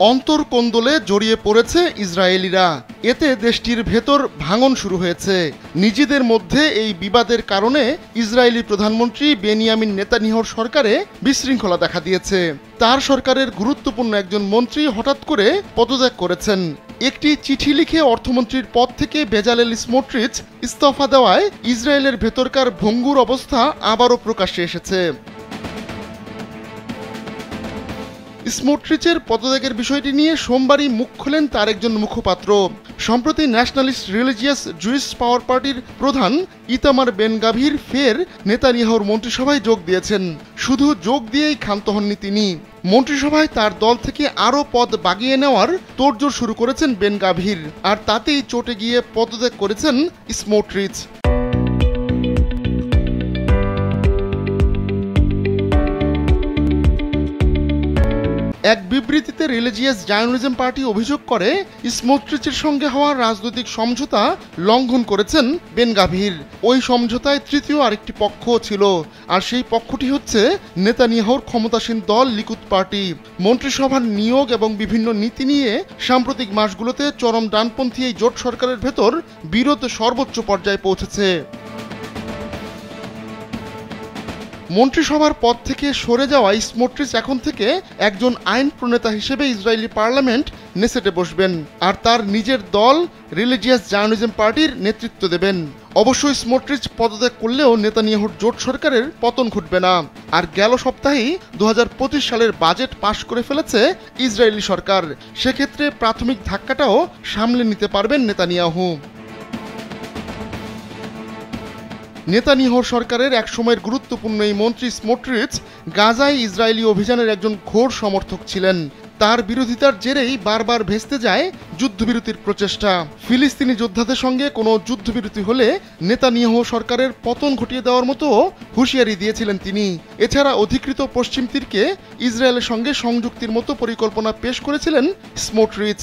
অন্তর্কোন্দলে জড়িয়ে পড়েছে ইসরায়েলিরা। এতে দেশটির ভেতর ভাঙন শুরু হয়েছে। নিজেদের মধ্যে এই বিবাদের কারণে ইসরায়েলি প্রধানমন্ত্রী বেনিয়ামিন নেতানিয়াহুর সরকারে বিশৃঙ্খলা দেখা দিয়েছে। তার সরকারের গুরুত্বপূর্ণ একজন মন্ত্রী হঠাৎ করে পদত্যাগ করেছেন। একটি চিঠি লিখে অর্থমন্ত্রীর পদ থেকে বেজালেল স্মোট্রিচ ইস্তফা দেওয়ায় ইসরায়েলের ভেতরকার ভঙ্গুর অবস্থা আবারও প্রকাশ্যে এসেছে। স্মোট্রিচের পদত্যাগের বিষয়টি নিয়ে সোমবারই মুখ খোলেন তার একজন মুখপাত্র। সম্প্রতি ন্যাশনালিস্ট রিলিজিয়াস জুইশ পাওয়ার পার্টির প্রধান ইতামার বেন গাভির ফের নেতানিয়াহুর মন্ত্রিসভায় যোগ দিয়েছেন। শুধু যোগ দিয়েই ক্ষান্ত হননি তিনি, মন্ত্রিসভায় তার দল থেকে আরও পদ বাগিয়ে নেওয়ার তোড়জোড় শুরু করেছেন বেন গাভির, আর তাতেই চটে গিয়ে পদত্যাগ করেছেন স্মোট্রিচ। এক বিবৃতিতে রিলিজিয়াস জায়নিজম পার্টি অভিযোগ করে স্মোট্রিচের সঙ্গে হওয়া রাজনৈতিক সমঝোতা লঙ্ঘন করেছেন বেন গাভির। ওই সমঝোতায় তৃতীয় আরেকটি পক্ষও ছিল, আর সেই পক্ষটি হচ্ছে নেতানিয়াহুর ক্ষমতাসীন দল লিকুদ পার্টি। মন্ত্রিসভার নিয়োগ এবং বিভিন্ন নীতি নিয়ে সাম্প্রতিক মাসগুলোতে চরম ডানপন্থী এই জোট সরকারের ভেতর বিরোধ সর্বোচ্চ পর্যায়ে পৌঁছেছে। মন্ত্রিসভার পদ থেকে সরে যাওয়া স্মোট্রিচ এখন থেকে একজন আইন প্রণেতা হিসেবে ইসরায়েলি পার্লামেন্ট নেসেটে বসবেন, আর তার নিজের দল রিলিজিয়াস জায়নিজম পার্টির নেতৃত্ব দেবেন। অবশ্যই স্মোট্রিচ পদত্যাগ করলেও নেতানিয়াহুর জোট সরকারের পতন ঘটবে না। আর গেল সপ্তাহেই 2025 সালের বাজেট পাশ করে ফেলেছে ইসরায়েলি সরকার। সেক্ষেত্রে প্রাথমিক ধাক্কাটাও সামলে নিতে পারবেন নেতানিয়াহু। নেতানিয়াহুর সরকারের একসময়ের গুরুত্বপূর্ণ এই মন্ত্রী স্মোট্রিচ গাজায় ইসরায়েলি অভিযানের একজন ঘোর সমর্থক ছিলেন। তার বিরোধিতার জেরেই বারবার ভেস্তে যায় যুদ্ধবিরতির প্রচেষ্টা। ফিলিস্তিনি যোদ্ধাদের সঙ্গে কোনো যুদ্ধবিরতি হলে নেতানিয়াহু সরকারের পতন ঘটিয়ে দেওয়ার মতো হুঁশিয়ারি দিয়েছিলেন তিনি। এছাড়া অধিকৃত পশ্চিম তীরকে ইসরায়েলের সঙ্গে সংযুক্তির মতো পরিকল্পনা পেশ করেছিলেন স্মোট্রিচ।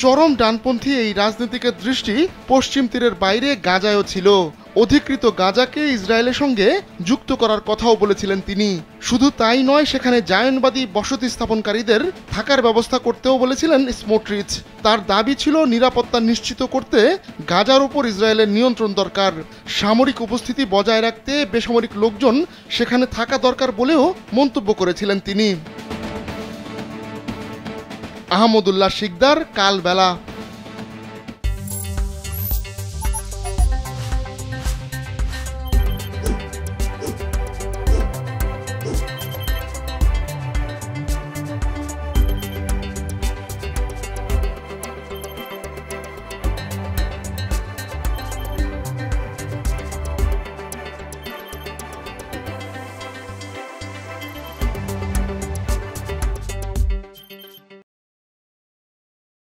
চরম ডানপন্থী এই রাজনীতিকের দৃষ্টি পশ্চিম তীরের বাইরে গাজায়ও ছিল। অধিকৃত গাজাকে ইসরায়েলের সঙ্গে যুক্ত করার কথাও বলেছিলেন তিনি। শুধু তাই নয়, সেখানে জায়নবাদী বসতি স্থাপনকারীদের থাকার ব্যবস্থা করতেও বলেছিলেন স্মোট্রিচ। তার দাবি ছিল নিরাপত্তা নিশ্চিত করতে গাজার উপর ইসরায়েলের নিয়ন্ত্রণ দরকার। সামরিক উপস্থিতি বজায় রাখতে বেসামরিক লোকজন সেখানে থাকা দরকার বলেও মন্তব্য করেছিলেন তিনি। আহমদুল্লাহ শিকদার, কালবেলা।